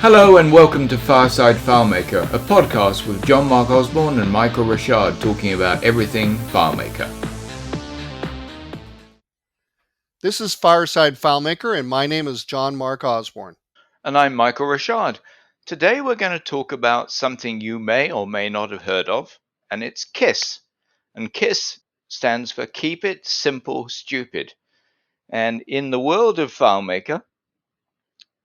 Hello and welcome to Fireside FileMaker, a podcast with John Mark Osborne and Michael Rocharde talking about everything FileMaker. This is Fireside FileMaker, and my name is John Mark Osborne. And I'm Michael Rocharde. Today we're going to talk about something you may or may not have heard of, and it's K.I.S.S. And K.I.S.S stands for Keep It Simple Stupid. And in the world of FileMaker,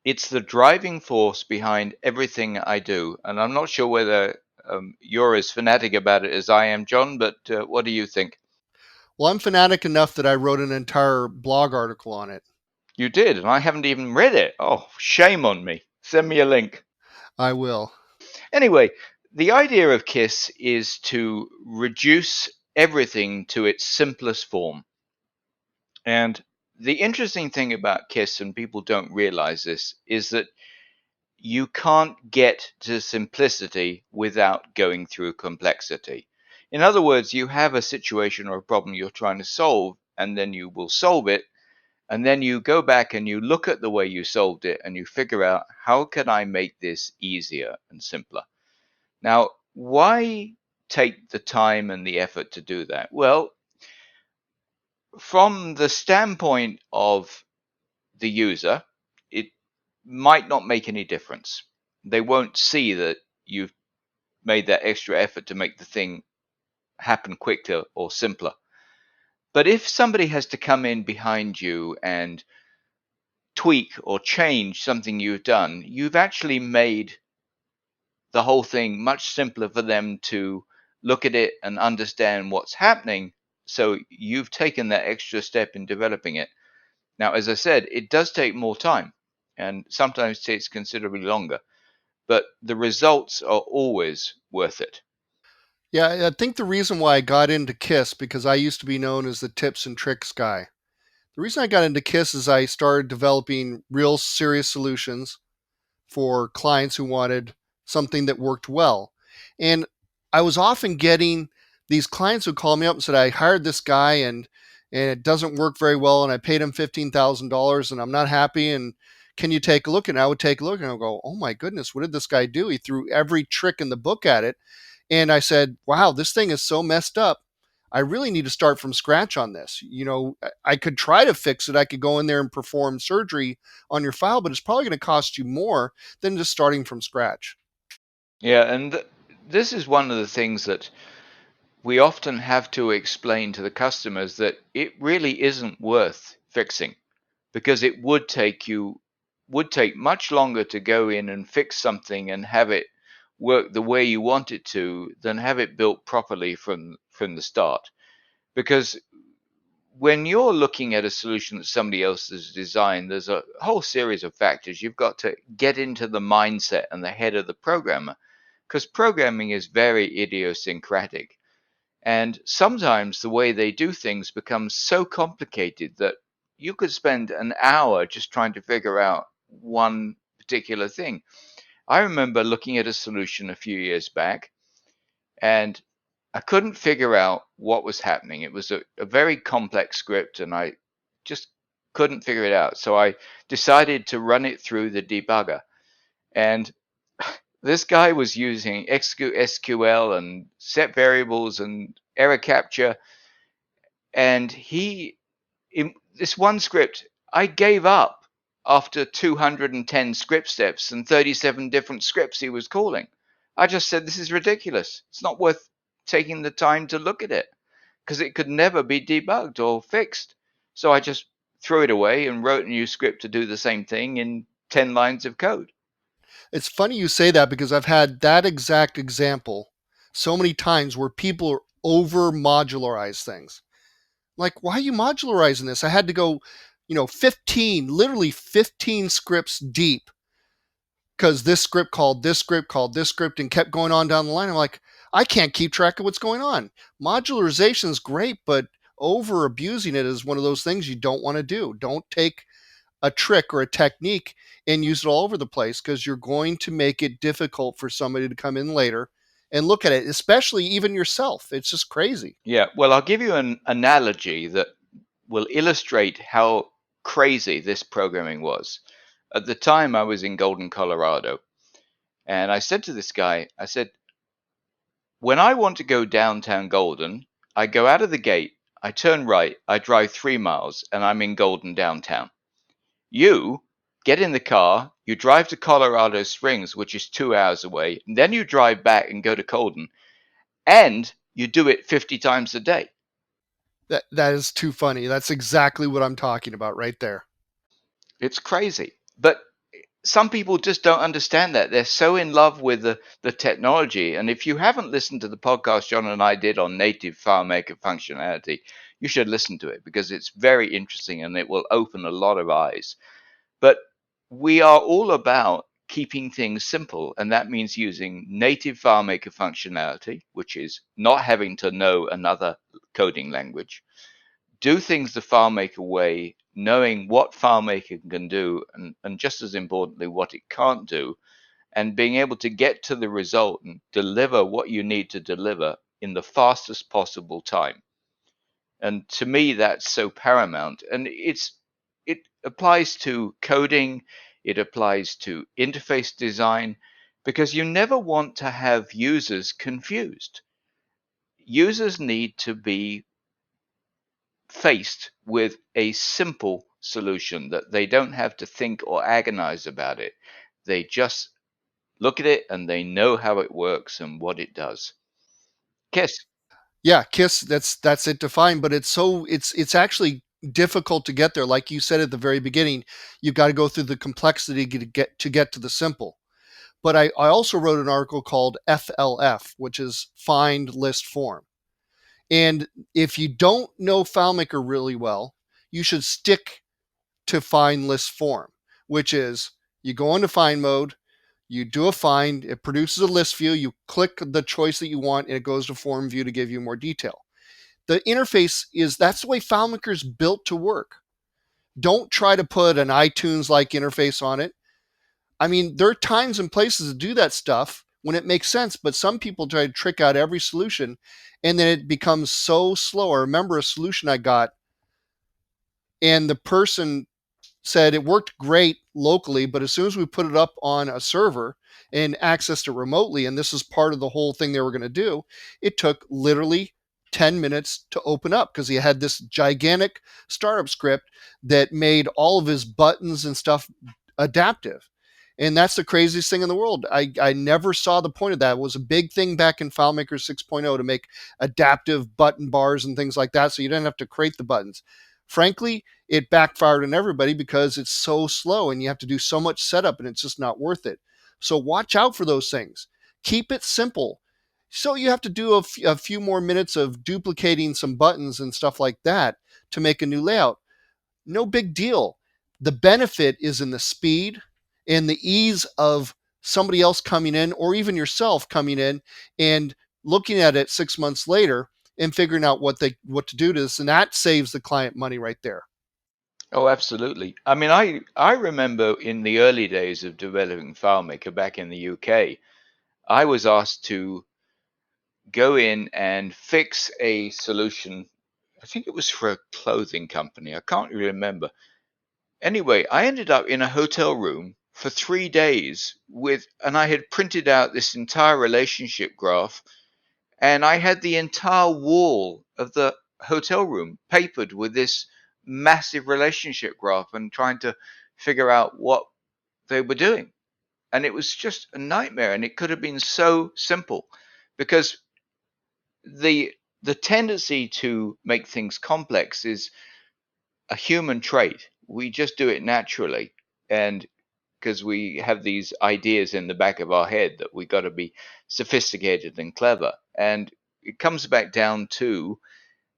it's the driving force behind everything I do. And I'm not sure whether you're as fanatic about it as I am, John, but what do you think? Well, I'm fanatic enough that I wrote an entire blog article on it. You did, and I haven't even read it. Oh, shame on me. Send me a link. I will. Anyway, the idea of K.I.S.S is to reduce everything to its simplest form. And the interesting thing about K.I.S.S, and people don't realize this, is that you can't get to simplicity without going through complexity. In other words, you have a situation or a problem you're trying to solve, and then you will solve it, and then you go back and you look at the way you solved it, and you figure out, how can I make this easier and simpler? Now, why take the time and the effort to do that? Well, from the standpoint of the user, it might not make any difference. They won't see that you've made that extra effort to make the thing happen quicker or simpler. But if somebody has to come in behind you and tweak or change something you've done, you've actually made the whole thing much simpler for them to look at it and understand what's happening. So you've taken that extra step in developing it. Now, as I said, it does take more time and sometimes takes considerably longer, but the results are always worth it. Yeah, I think the reason why I got into K.I.S.S, because I used to be known as the tips and tricks guy. The reason I got into K.I.S.S is I started developing real serious solutions for clients who wanted something that worked well. And I was often getting these clients who called me up and said, I hired this guy and it doesn't work very well, and I paid him $15,000 and I'm not happy, and can you take a look? And I would take a look and I would go, oh my goodness, what did this guy do? He threw every trick in the book at it. And I said, wow, this thing is so messed up. I really need to start from scratch on this. I could try to fix it. I could go in there and perform surgery on your file, but it's probably going to cost you more than just starting from scratch. Yeah, and this is one of the things that we often have to explain to the customers, that it really isn't worth fixing, because it would take much longer to go in and fix something and have it work the way you want it to than have it built properly from the start. Because when you're looking at a solution that somebody else has designed, there's a whole series of factors. You've got to get into the mindset and the head of the programmer, because programming is very idiosyncratic. And sometimes the way they do things becomes so complicated that you could spend an hour just trying to figure out one particular thing. I remember looking at a solution a few years back, and I couldn't figure out what was happening. It was a very complex script, and I just couldn't figure it out. So I decided to run it through the debugger. And this guy was using SQL and set variables and error capture. And in this one script, I gave up after 210 script steps and 37 different scripts he was calling. I just said, this is ridiculous. It's not worth taking the time to look at it, because it could never be debugged or fixed. So I just threw it away and wrote a new script to do the same thing in 10 lines of code. It's funny you say that because I've had that exact example so many times where people over modularize things. Like, why are you modularizing this? I had to go, 15, literally 15 scripts deep because this script called this script called this script and kept going on down the line. I'm like, I can't keep track of what's going on. Modularization is great, but over abusing it is one of those things you don't want to do. Don't take a trick or a technique and use it all over the place, because you're going to make it difficult for somebody to come in later and look at it, especially even yourself. It's just crazy. Yeah, well, I'll give you an analogy that will illustrate how crazy this programming was. At the time, I was in Golden, Colorado. And I said to this guy, I said, when I want to go downtown Golden, I go out of the gate, I turn right, I drive 3 miles, and I'm in Golden downtown. You get in the car, you drive to Colorado Springs, which is 2 hours away, and then you drive back and go to Golden, and you do it 50 times a day. That is too funny. That's exactly what I'm talking about right there. It's crazy. But some people just don't understand that. They're so in love with the technology. And if you haven't listened to the podcast John and I did on native FileMaker functionality, you should listen to it because it's very interesting and it will open a lot of eyes. But we are all about keeping things simple, and that means using native FileMaker functionality, which is not having to know another coding language, do things the FileMaker way, knowing what FileMaker can do, and just as importantly, what it can't do, and being able to get to the result and deliver what you need to deliver in the fastest possible time. And to me, that's so paramount. And it applies to coding, it applies to interface design, because you never want to have users confused. Users need to be faced with a simple solution that they don't have to think or agonize about it. They just look at it and they know how it works and what it does. K.I.S.S. Yeah, Kiss, that's it defined, but it's actually difficult to get there. Like you said at the very beginning, you've got to go through the complexity to get to the simple. But I also wrote an article called FLF, which is find list form. And if you don't know FileMaker really well, you should stick to find list form, which is you go into find mode, you do a find, it produces a list view, you click the choice that you want, and it goes to form view to give you more detail. The interface that's the way FileMaker is built to work. Don't try to put an iTunes like interface on it. I mean, there are times and places to do that stuff when it makes sense, but some people try to trick out every solution and then it becomes so slow. I remember a solution I got and the person said it worked great locally, but as soon as we put it up on a server and accessed it remotely, and this is part of the whole thing they were going to do, it took literally 10 minutes to open up because he had this gigantic startup script that made all of his buttons and stuff adaptive. And that's the craziest thing in the world. I never saw the point of that. It was a big thing back in FileMaker 6.0 to make adaptive button bars and things like that so you didn't have to create the buttons. Frankly, it backfired on everybody because it's so slow and you have to do so much setup and it's just not worth it. So watch out for those things. Keep it simple. So you have to do a few more minutes of duplicating some buttons and stuff like that to make a new layout. No big deal. The benefit is in the speed and the ease of somebody else coming in or even yourself coming in and looking at it 6 months later and figuring out what to do to this, and that saves the client money right there. Oh, absolutely. I mean, I remember in the early days of developing FileMaker back in the UK, I was asked to go in and fix a solution. I think it was for a clothing company. I can't really remember. Anyway, I ended up in a hotel room for 3 days and I had printed out this entire relationship graph, and I had the entire wall of the hotel room papered with this massive relationship graph and trying to figure out what they were doing. And it was just a nightmare. And it could have been so simple because the tendency to make things complex is a human trait. We just do it naturally. And because we have these ideas in the back of our head that we got to be sophisticated and clever. And it comes back down to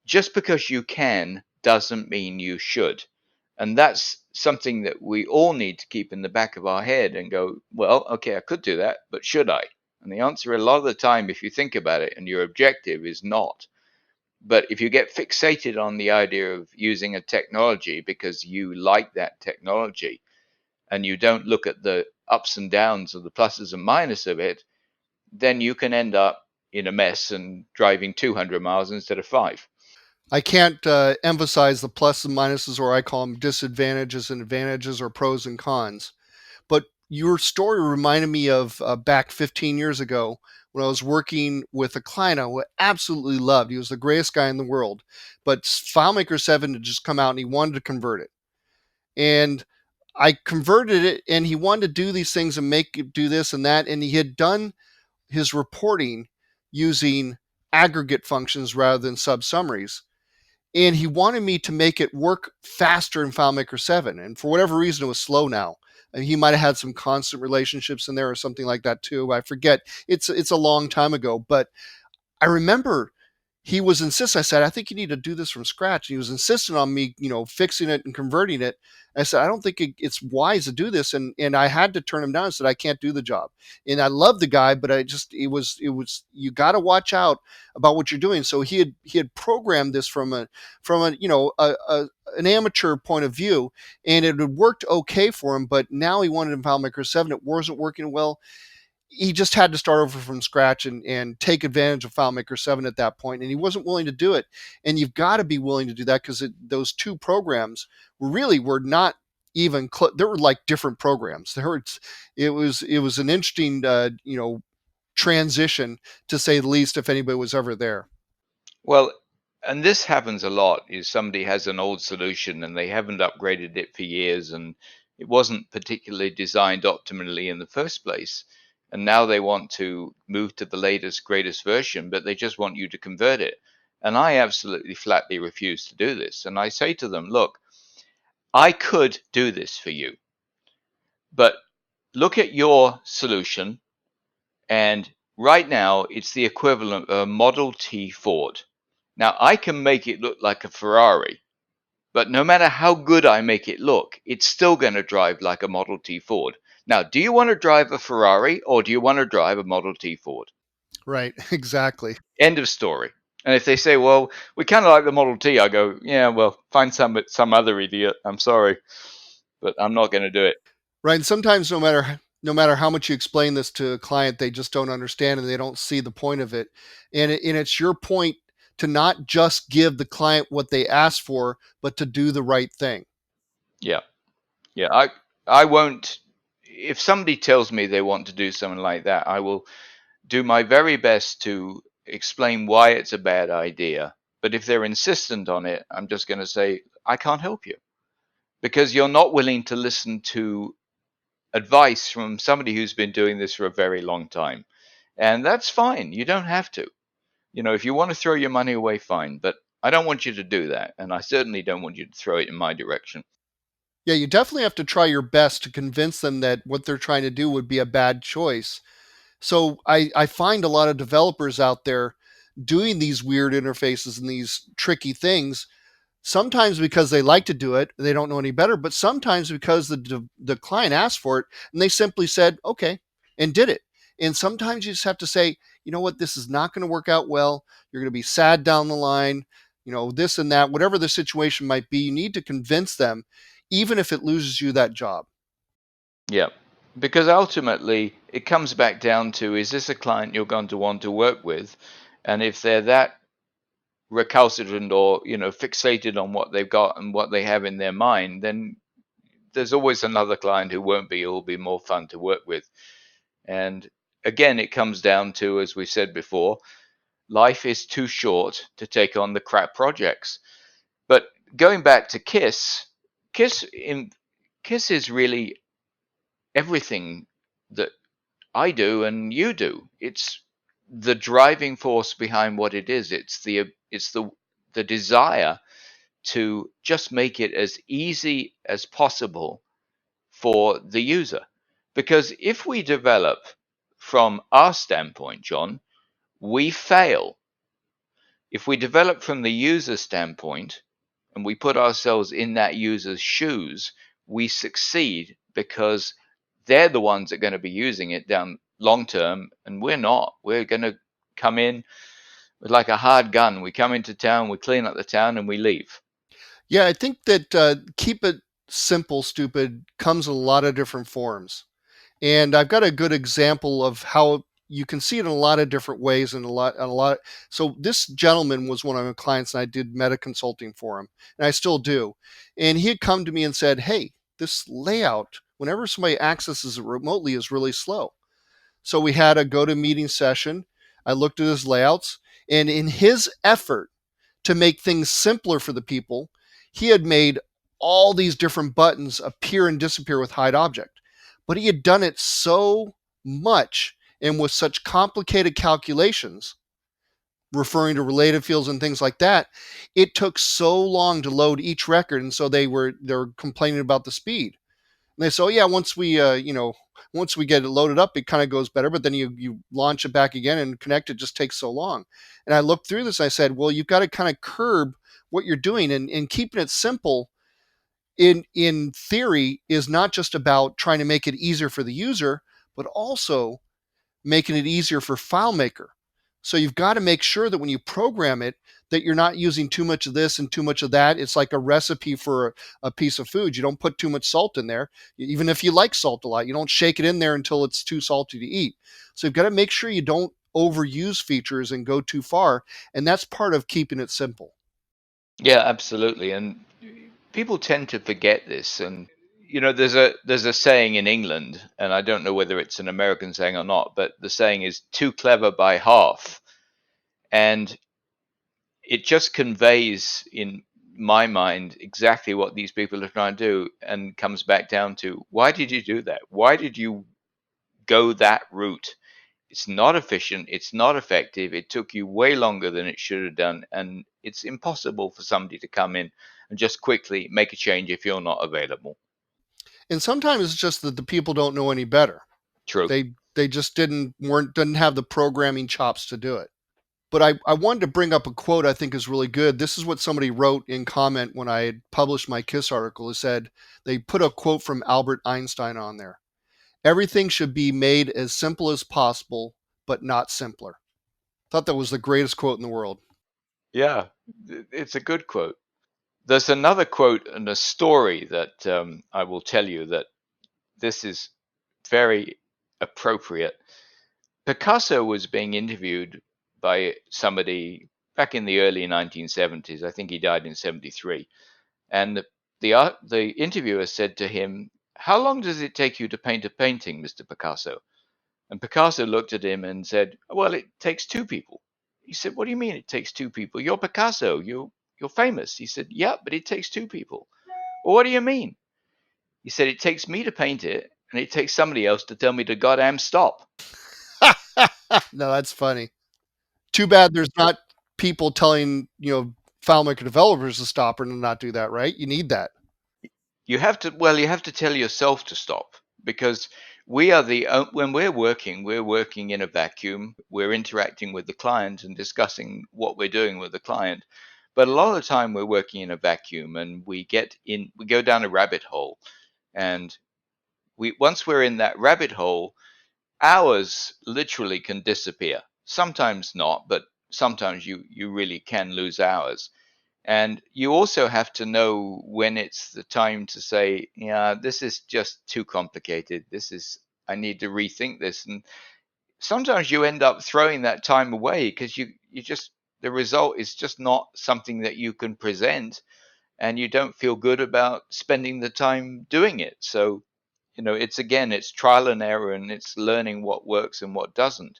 just because you can doesn't mean you should. And that's something that we all need to keep in the back of our head and go, well, okay, I could do that, but should I? And the answer a lot of the time, if you think about it, and your objective is not. But if you get fixated on the idea of using a technology because you like that technology and you don't look at the ups and downs of the pluses and minuses of it, then you can end up in a mess and driving 200 miles instead of 5. I can't emphasize the pluses and minuses, or I call them disadvantages and advantages, or pros and cons. But your story reminded me of back 15 years ago when I was working with a client I absolutely loved. He was the greatest guy in the world, but FileMaker 7 had just come out and he wanted to convert it. And I converted it, and he wanted to do these things and make it do this and that. And he had done his reporting using aggregate functions rather than sub summaries. And he wanted me to make it work faster in FileMaker 7. And for whatever reason, it was slow now. And he might have had some constant relationships in there or something like that too. I forget. It's a long time ago, but I remember he was insistent. I said, I think you need to do this from scratch. He was insistent on me, fixing it and converting it. I said, I don't think it's wise to do this. And I had to turn him down. I said, I can't do the job. And I love the guy, but you got to watch out about what you're doing. So he had programmed this from an amateur point of view, and it had worked okay for him. But now he wanted in FileMaker 7. It wasn't working well. He just had to start over from scratch and take advantage of FileMaker 7 at that point, and he wasn't willing to do it. And you've got to be willing to do that, because those two programs were not even they were like different programs. It was an interesting transition, to say the least, if anybody was ever there. Well, and this happens a lot, is somebody has an old solution and they haven't upgraded it for years, and it wasn't particularly designed optimally in the first place. And now they want to move to the latest, greatest version, but they just want you to convert it. And I absolutely flatly refuse to do this. And I say to them, look, I could do this for you, but look at your solution. And right now, it's the equivalent of a Model T Ford. Now, I can make it look like a Ferrari, but no matter how good I make it look, it's still going to drive like a Model T Ford. Now, do you want to drive a Ferrari or do you want to drive a Model T Ford? Right. Exactly. End of story. And if they say, well, we kind of like the Model T, I go, yeah, well, find some other idiot. I'm sorry, but I'm not going to do it. Right. And sometimes no matter how much you explain this to a client, they just don't understand and they don't see the point of it. And it's your point to not just give the client what they ask for, but to do the right thing. Yeah. Yeah. I won't, if somebody tells me they want to do something like that, I will do my very best to explain why it's a bad idea. But if they're insistent on it, I'm just going to say, I can't help you, because you're not willing to listen to advice from somebody who's been doing this for a very long time. And that's fine. You don't have to. If you want to throw your money away, fine. But I don't want you to do that. And I certainly don't want you to throw it in my direction. Yeah, you definitely have to try your best to convince them that what they're trying to do would be a bad choice. So I find a lot of developers out there doing these weird interfaces and these tricky things, sometimes because they like to do it, they don't know any better, but sometimes because the client asked for it and they simply said okay and did it. And sometimes you just have to say, you know what, this is not going to work out well. You're going to be sad down the line, this and that, whatever the situation might be. You need to convince them, even if it loses you that job. Yeah. Because ultimately, it comes back down to, is this a client you're going to want to work with? And if they're that recalcitrant or, fixated on what they've got and what they have in their mind, then there's always another client who won't be, who will be more fun to work with. And again, it comes down to, as we said before, life is too short to take on the crap projects. But going back to Kiss is really everything that I do and you do. It's the driving force behind what it is. It's the desire to just make it as easy as possible for the user. Because if we develop from our standpoint, John, we fail. If we develop from the user standpoint and we put ourselves in that user's shoes, we succeed, because they're the ones that are going to be using it down long term, and we're not. We're going to come in with like a hard gun. We come into town, we clean up the town, and we leave. Yeah, I think that keep it simple, stupid comes in a lot of different forms. And I've got a good example of how you can see it in a lot of different ways and a lot. So this gentleman was one of my clients, and I did meta consulting for him, and I still do. And he had come to me and said, "Hey, this layout, whenever somebody accesses it remotely, is really slow. So we had a go to meeting session. I looked at his layouts, and in his effort to make things simpler for the people, he had made all these different buttons appear and disappear with hide object. But he had done it so much and with such complicated calculations, referring to related fields and things like that, it took so long to load each record, and so they're complaining about the speed. And they say, oh yeah, once we get it loaded up, it kind of goes better, but then you launch it back again and connect it just takes so long. And I looked through this and I said, well, you've got to kind of curb what you're doing, and keeping it simple in theory is not just about trying to make it easier for the user, but also making it easier for FileMaker. So you've got to make sure that when you program it, that you're not using too much of this and too much of that. It's like a recipe for a piece of food. You don't put too much salt in there. Even if you like salt a lot, you don't shake it in there until it's too salty to eat. So you've got to make sure you don't overuse features and go too far. And that's part of keeping it simple. Yeah, absolutely. And people tend to forget this. And there's a saying in England, and I don't know whether it's an American saying or not, but the saying is too clever by half. And it just conveys in my mind exactly what these people are trying to do, and comes back down to, why did you do that? Why did you go that route? It's not efficient, it's not effective, it took you way longer than it should have done, and it's impossible for somebody to come in and just quickly make a change if you're not available. And sometimes it's just that the people don't know any better. True. They just didn't have the programming chops to do it. But I wanted to bring up a quote I think is really good. This is what somebody wrote in comment when I had published my K.I.S.S article. It said, they put a quote from Albert Einstein on there. Everything should be made as simple as possible, but not simpler. Thought that was the greatest quote in the world. Yeah, it's a good quote. There's another quote and a story that I will tell you that this is very appropriate. Picasso was being interviewed by somebody back in the early 1970s. I think he died in 73. And the interviewer said to him, "How long does it take you to paint a painting, Mr. Picasso?" And Picasso looked at him and said, "Well, it takes two people." He said, "What do you mean it takes two people? You're Picasso. You're famous." He said, "Yeah, but it takes two people." "Well, what do you mean?" He said, "It takes me to paint it, and it takes somebody else to tell me to goddamn stop." No, that's funny. Too bad there's not people telling, FileMaker developers to stop or to not do that, right? You need that. You have to tell yourself to stop, because when we're working in a vacuum. We're interacting with the client and discussing what we're doing with the client. But a lot of the time we're working in a vacuum, and we go down a rabbit hole, and once we're in that rabbit hole, hours literally can disappear. Sometimes not, but sometimes you really can lose hours. And you also have to know when it's the time to say, yeah, this is just too complicated. I need to rethink this. And sometimes you end up throwing that time away because the result is just not something that you can present, and you don't feel good about spending the time doing it. So, it's trial and error, and it's learning what works and what doesn't.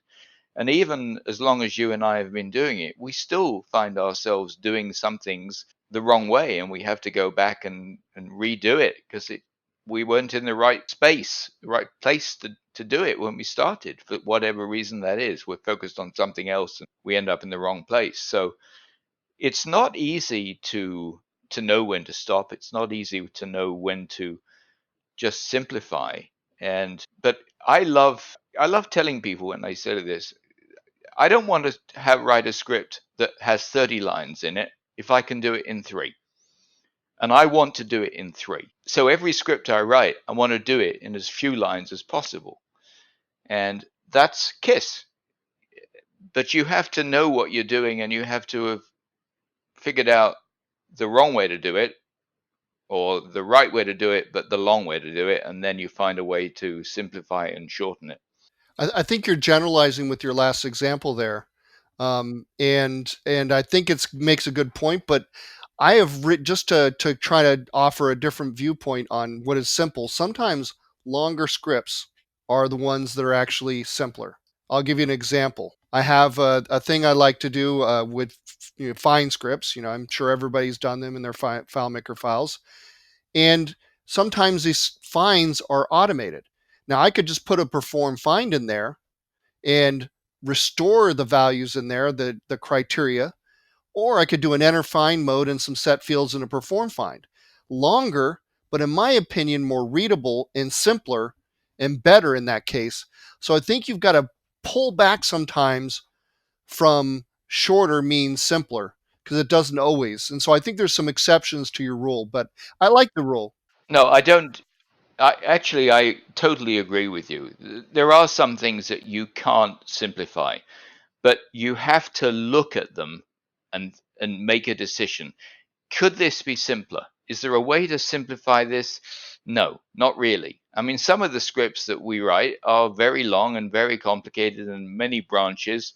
And even as long as you and I have been doing it, we still find ourselves doing some things the wrong way, and we have to go back and redo it because we weren't in the right space, the right place to do it when we started, for whatever reason that is. We're focused on something else and we end up in the wrong place. So it's not easy to know when to stop. It's not easy to know when to just simplify. But I love telling people when they say this, I don't want to write a script that has 30 lines in it if I can do it in 3. And I want to do it in 3. So every script I write, I want to do it in as few lines as possible. And that's K.I.S S. But you have to know what you're doing, and you have to have figured out the wrong way to do it, or the right way to do it, but the long way to do it. And then you find a way to simplify it and shorten it. I think you're generalizing with your last example there, and I think it makes a good point. But I have just to try to offer a different viewpoint on what is simple. Sometimes longer scripts are the ones that are actually simpler. I'll give you an example. I have a thing I like to do with find scripts. I'm sure everybody's done them in their FileMaker files, and sometimes these finds are automated. Now I could just put a perform find in there and restore the values in there, the criteria, or I could do an enter find mode and some set fields and a perform find. Longer, but in my opinion, more readable and simpler and better in that case. So I think you've got to pull back sometimes from shorter means simpler because it doesn't always. And so I think there's some exceptions to your rule, but I like the rule. No, I don't. I totally agree with you. There are some things that you can't simplify, but you have to look at them and make a decision. Could this be simpler? Is there a way to simplify this? No, not really. I mean, some of the scripts that we write are very long and very complicated and many branches,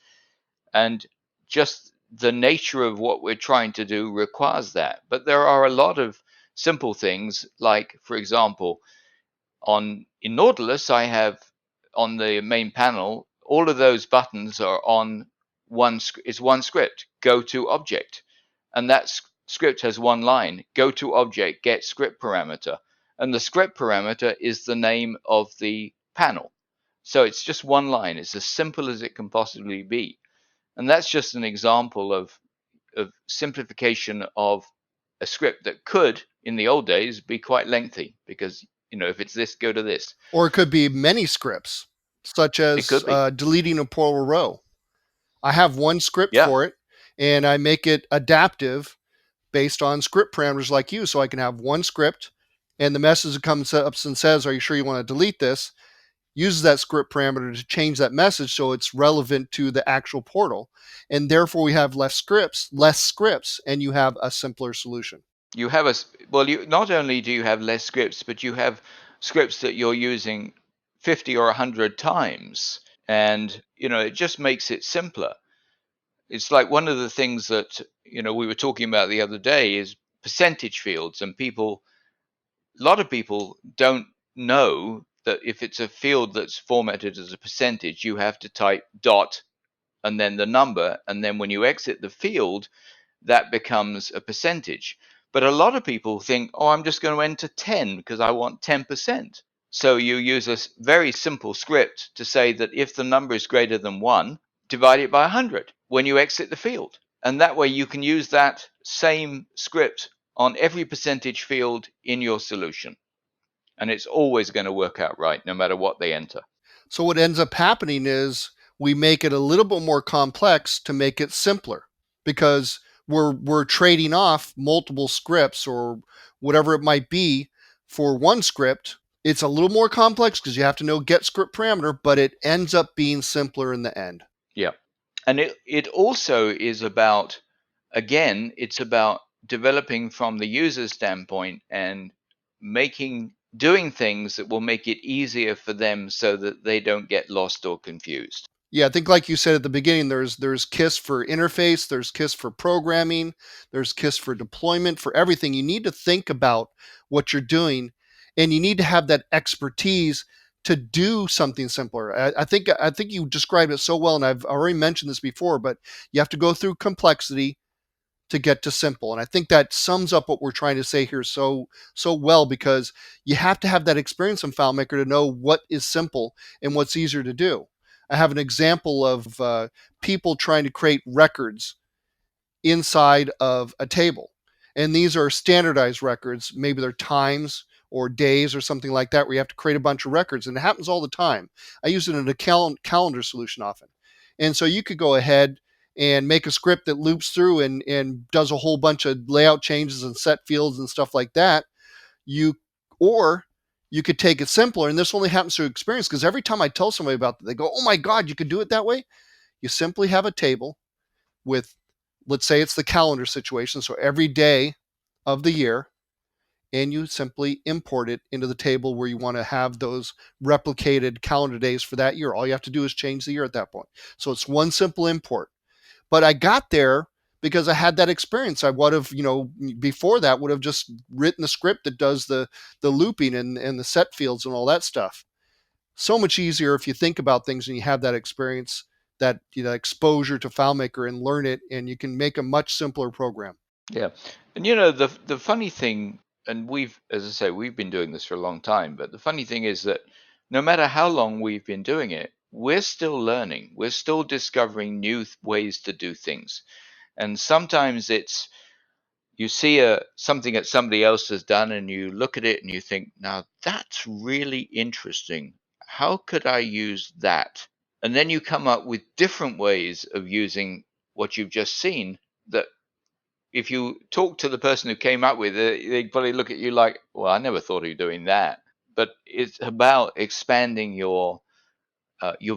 and just the nature of what we're trying to do requires that. But there are a lot of simple things, like, for example, in Nautilus, I have on the main panel, all of those buttons are on it's one script, go to object. And that script has one line, go to object, get script parameter. And the script parameter is the name of the panel. So it's just one line. It's as simple as it can possibly be. And that's just an example of simplification of a script that could, in the old days, be quite lengthy because, if it's this, go to this. Or it could be many scripts, such It as could be. deleting a plural row. I have one script Yeah. for it, and I make it adaptive based on script parameters like you. So I can have one script, and the message that comes up and says, "Are you sure you want to delete this?" uses that script parameter to change that message so it's relevant to the actual portal. And therefore, we have less scripts, and you have a simpler solution. You have you not only do you have less scripts, but you have scripts that you're using 50 or 100 times. And, it just makes it simpler. It's like one of the things that, we were talking about the other day is percentage fields. And a lot of people don't know that if it's a field that's formatted as a percentage, you have to type dot and then the number. And then when you exit the field, that becomes a percentage. But a lot of people think, oh, I'm just going to enter 10 because I want 10%. So you use a very simple script to say that if the number is greater than 1, divide it by 100 when you exit the field. And that way you can use that same script on every percentage field in your solution. And it's always going to work out right, no matter what they enter. So what ends up happening is we make it a little bit more complex to make it simpler because we're trading off multiple scripts or whatever it might be for one script. It's a little more complex because you have to know get script parameter, but it ends up being simpler in the end. Yeah. And it also is about, again, it's about developing from the user standpoint and doing things that will make it easier for them so that they don't get lost or confused. Yeah, I think like you said at the beginning, there's KISS for interface, there's KISS for programming, there's KISS for deployment, for everything. You need to think about what you're doing, and you need to have that expertise to do something simpler. I think you described it so well, and I've already mentioned this before, but you have to go through complexity to get to simple. And I think that sums up what we're trying to say here so well because you have to have that experience in FileMaker to know what is simple and what's easier to do. I have an example of people trying to create records inside of a table. And these are standardized records. Maybe they're times or days or something like that, where you have to create a bunch of records. And it happens all the time. I use it in a calendar solution often. And so you could go ahead and make a script that loops through and does a whole bunch of layout changes and set fields and stuff like that. Or you could take it simpler, and this only happens through experience because every time I tell somebody about it, they go, "Oh my God, you could do it that way." You simply have a table with, let's say it's the calendar situation, so every day of the year, and you simply import it into the table where you want to have those replicated calendar days for that year. All you have to do is change the year at that point. So it's one simple import. But I got there because I had that experience. I would have, before that would have just written the script that does the looping and the set fields and all that stuff. So much easier if you think about things and you have that experience, that exposure to FileMaker and learn it, and you can make a much simpler program. Yeah. And the funny thing, and we've, as I say, we've been doing this for a long time, but the funny thing is that no matter how long we've been doing it, we're still learning. We're still discovering new ways to do things. And sometimes it's you see something that somebody else has done and you look at it and you think, now that's really interesting. How could I use that? And then you come up with different ways of using what you've just seen that if you talk to the person who came up with it, they'd probably look at you like, well, I never thought of you doing that. But it's about expanding your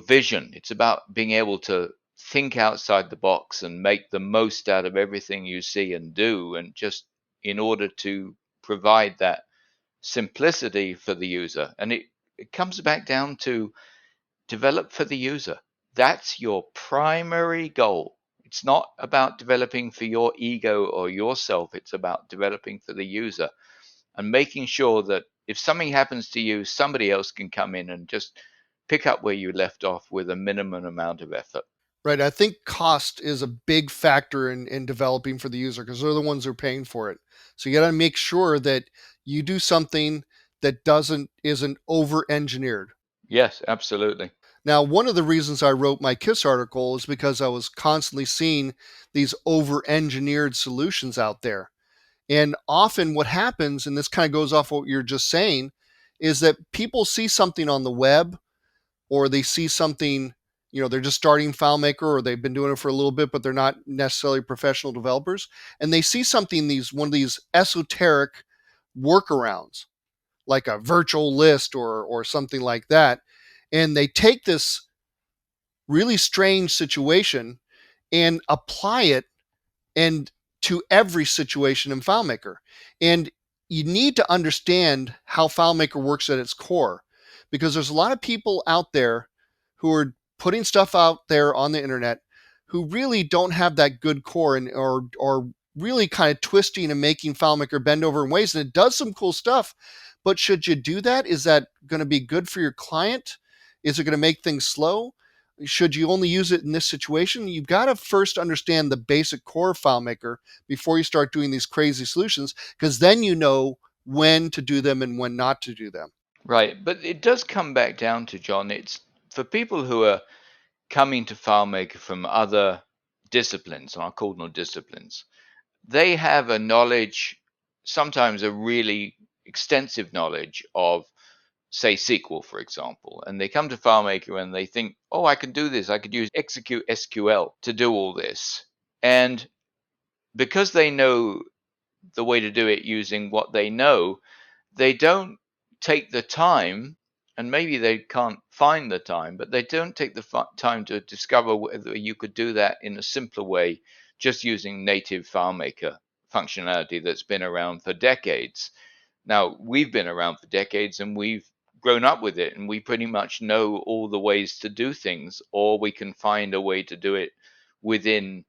vision. It's about being able to think outside the box and make the most out of everything you see and do, and just in order to provide that simplicity for the user. And it comes back down to develop for the user. That's your primary goal. It's not about developing for your ego or yourself. It's about developing for the user and making sure that if something happens to you, somebody else can come in and just pick up where you left off with a minimum amount of effort. Right. I think cost is a big factor in developing for the user, because they're the ones who are paying for it. So you got to make sure that you do something that isn't over engineered. Yes, absolutely. Now, one of the reasons I wrote my K.I.S.S article is because I was constantly seeing these over engineered solutions out there. And often what happens, and this kind of goes off what you're just saying, is that people see something on the web, or they see something, they're just starting FileMaker, or they've been doing it for a little bit, but they're not necessarily professional developers. And they see something, one of these esoteric workarounds, like a virtual list or something like that. And they take this really strange situation and apply it and to every situation in FileMaker. And you need to understand how FileMaker works at its core, because there's a lot of people out there who are putting stuff out there on the internet who really don't have that good core, and or really kind of twisting and making FileMaker bend over in ways, and it does some cool stuff. But should you do that? Is that going to be good for your client? Is it going to make things slow? Should you only use it in this situation? You've got to first understand the basic core FileMaker before you start doing these crazy solutions, because then you know when to do them and when not to do them. Right. But it does come back down to, John, it's for people who are coming to FileMaker from other disciplines, and I'll call them disciplines, they have a knowledge, sometimes a really extensive knowledge of, say, SQL, for example, and they come to FileMaker and they think, oh, I can do this. I could use execute SQL to do all this. And because they know the way to do it using what they know, they don't take the time, and maybe they can't find the time, but they don't take the time to discover whether you could do that in a simpler way just using native FileMaker functionality that's been around for decades. Now, we've been around for decades and we've grown up with it, and we pretty much know all the ways to do things, or we can find a way to do it within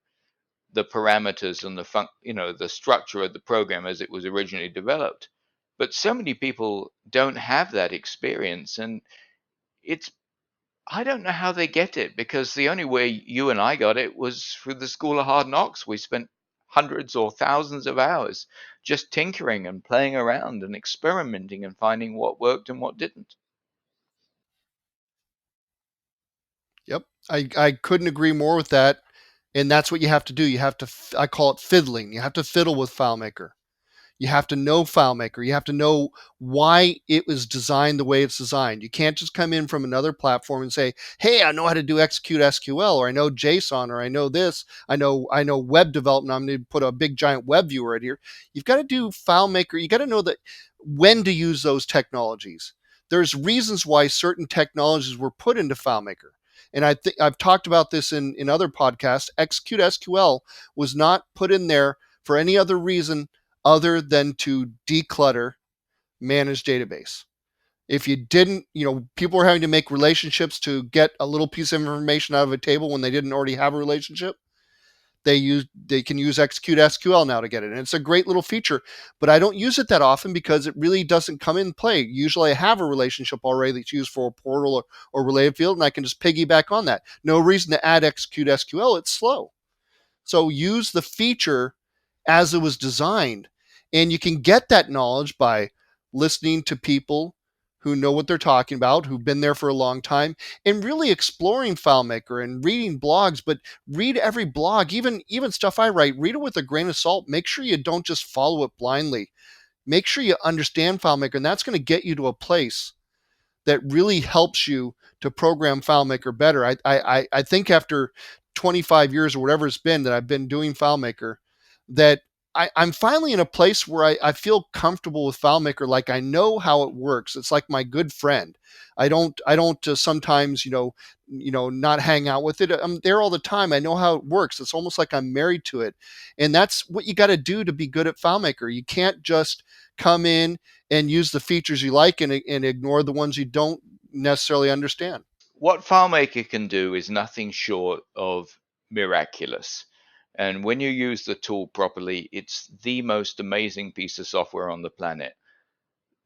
the parameters and the structure of the program as it was originally developed. But so many people don't have that experience, and it's I don't know how they get it, because the only way you and I got it was through the School of Hard Knocks. We spent hundreds or thousands of hours just tinkering and playing around and experimenting and finding what worked and what didn't. Yep. I couldn't agree more with that. And that's what you have to do. You have to, I call it fiddling. You have to fiddle with FileMaker. You have to know FileMaker. You have to know why it was designed the way it's designed. You can't just come in from another platform and say, "Hey, I know how to do execute SQL, or I know JSON, or I know this. I know web development. I'm going to put a big giant web viewer right here." You've got to do FileMaker. You got to know that when to use those technologies. There's reasons why certain technologies were put into FileMaker. And I think I've talked about this in other podcasts. Execute SQL was not put in there for any other reason other than to declutter managed database. If you didn't, people were having to make relationships to get a little piece of information out of a table when they didn't already have a relationship. they can use execute SQL now to get it. And it's a great little feature, but I don't use it that often because it really doesn't come in play. Usually I have a relationship already that's used for a portal or related field, and I can just piggyback on that. No reason to add execute SQL. It's slow. So use the feature as it was designed. And you can get that knowledge by listening to people who know what they're talking about, who've been there for a long time, and really exploring FileMaker and reading blogs. But read every blog, even stuff I write, read it with a grain of salt. Make sure you don't just follow it blindly. Make sure you understand FileMaker, and that's going to get you to a place that really helps you to program FileMaker better. I think after 25 years or whatever it's been that I've been doing FileMaker, that I'm finally in a place where I feel comfortable with FileMaker. Like I know how it works. It's like my good friend. I don't sometimes not hang out with it. I'm there all the time. I know how it works. It's almost like I'm married to it, and that's what you got to do to be good at FileMaker. You can't just come in and use the features you like and ignore the ones you don't necessarily understand. What FileMaker can do is nothing short of miraculous. And when you use the tool properly, it's the most amazing piece of software on the planet.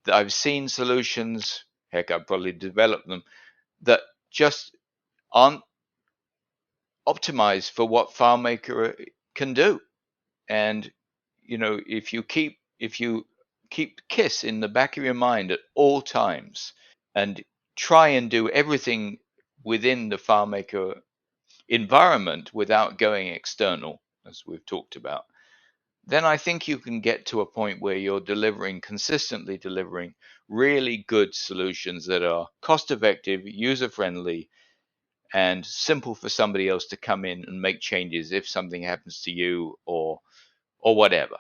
I've seen solutions, heck, I've probably developed them, that just aren't optimized for what FileMaker can do. And if you keep K.I.S.S in the back of your mind at all times and try and do everything within the FileMaker environment without going external, as we've talked about, then I think you can get to a point where you're consistently delivering really good solutions that are cost effective, user friendly, and simple for somebody else to come in and make changes if something happens to you or whatever.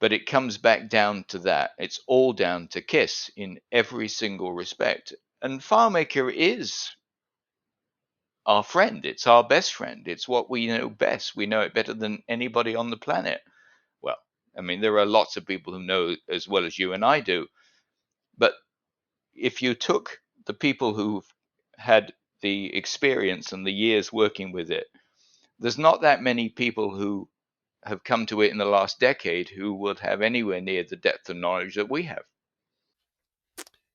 But it comes back down to that. It's all down to K.I.S.S in every single respect. And FileMaker is our friend. It's our best friend. It's what we know best. We know it better than anybody on the planet. Well, I mean, there are lots of people who know as well as you and I do. But if you took the people who've had the experience and the years working with it, there's not that many people who have come to it in the last decade who would have anywhere near the depth of knowledge that we have.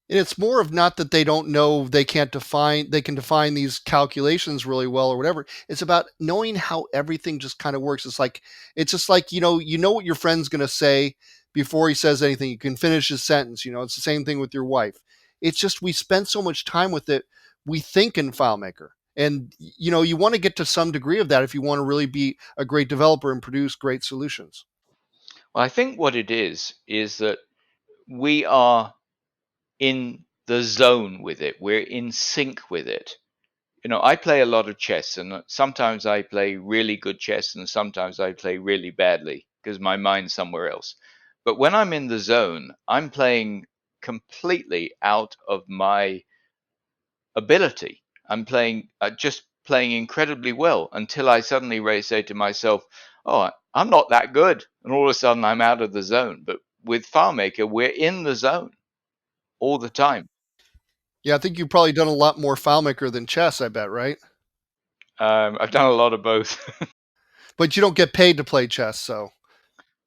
And it's more of not that they don't know they can define these calculations really well or whatever. It's about knowing how everything just kind of works. It's just like, you know what your friend's going to say before he says anything. You can finish his sentence. It's the same thing with your wife. It's just we spend so much time with it. We think in FileMaker. And you want to get to some degree of that if you want to really be a great developer and produce great solutions. Well, I think what it is that we are in the zone with it. We're in sync with it. I play a lot of chess, and sometimes I play really good chess, and sometimes I play really badly because my mind's somewhere else. But when I'm in the zone, I'm playing completely out of my ability. I'm just playing incredibly well until I suddenly say to myself, "Oh, I'm not that good," and all of a sudden I'm out of the zone. But with FileMaker, we're in the zone all the time. Yeah, I think you've probably done a lot more FileMaker than chess, I bet, right? I've done a lot of both. But you don't get paid to play chess, so.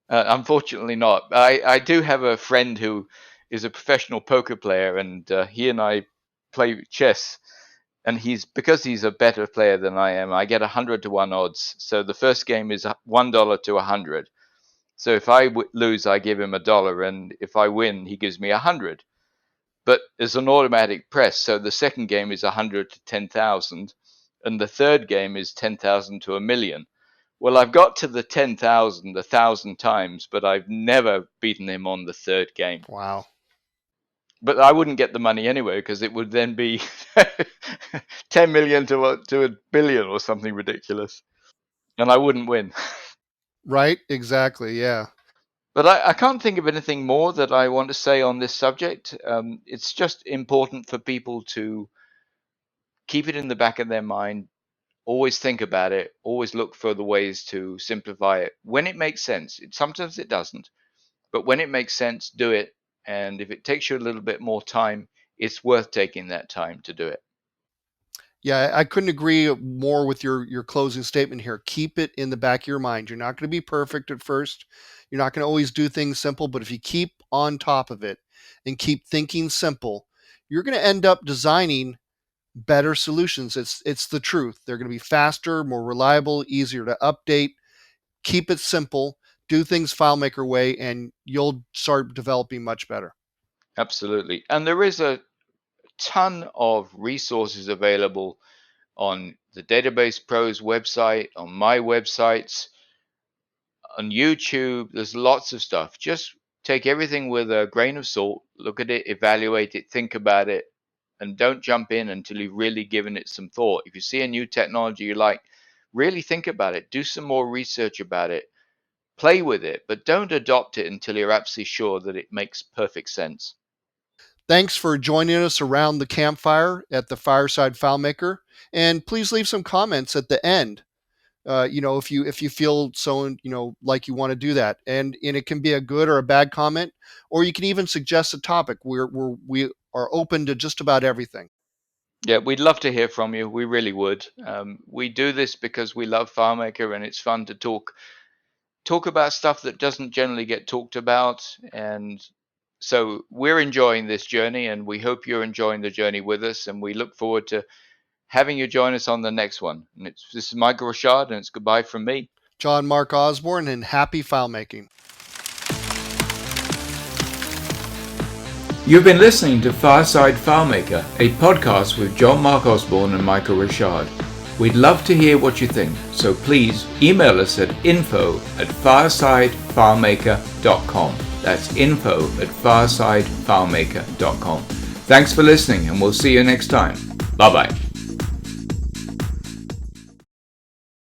Unfortunately, not. I do have a friend who is a professional poker player, and he and I play chess. And because he's a better player than I am, I get 100 to 1 odds. So the first game is $1 to 100. So if I lose, I give him $1, and if I win, he gives me 100. But it's an automatic press. So the second game is 100 to 10,000, and the third game is 10,000 to a million. Well, I've got to the 10,000 1,000 times, but I've never beaten him on the third game. Wow. But I wouldn't get the money anyway because it would then be 10 million to a billion or something ridiculous, and I wouldn't win. Right? Exactly. Yeah. But I can't think of anything more that I want to say on this subject. It's just important for people to keep it in the back of their mind, always think about it, always look for the ways to simplify it when it makes sense. Sometimes it doesn't, but when it makes sense, do it. And if it takes you a little bit more time, it's worth taking that time to do it. Yeah, I couldn't agree more with your closing statement here. Keep it in the back of your mind. You're not going to be perfect at first. You're not going to always do things simple, but if you keep on top of it and keep thinking simple, you're going to end up designing better solutions. It's the truth. They're going to be faster, more reliable, easier to update. Keep it simple. Do things FileMaker way, and you'll start developing much better. Absolutely. And there is a ton of resources available on the Database Pros website, on my websites, on YouTube. There's lots of stuff. Just take everything with a grain of salt, look at it, evaluate it, think about it, and don't jump in until you've really given it some thought. If you see a new technology you like, really think about it, do some more research about it, play with it, but don't adopt it until you're absolutely sure that it makes perfect sense. Thanks for joining us around the campfire at the Fireside FileMaker, and please leave some comments at the end. If you feel so, like you want to do that, and it can be a good or a bad comment, or you can even suggest a topic. We are open to just about everything. Yeah, we'd love to hear from you. We really would. We do this because we love FileMaker, and it's fun to talk about stuff that doesn't generally get talked about. And so we're enjoying this journey, and we hope you're enjoying the journey with us. And we look forward to having you join us on the next one. And this is Michael Rocharde, and it's goodbye from me. John Mark Osborne, and happy FileMaking. You've been listening to Fireside FileMaker, a podcast with John Mark Osborne and Michael Rocharde. We'd love to hear what you think, so please email us at info@firesidefilemaker.com. That's info@firesidefilemaker.com. Thanks for listening, and we'll see you next time. Bye-bye.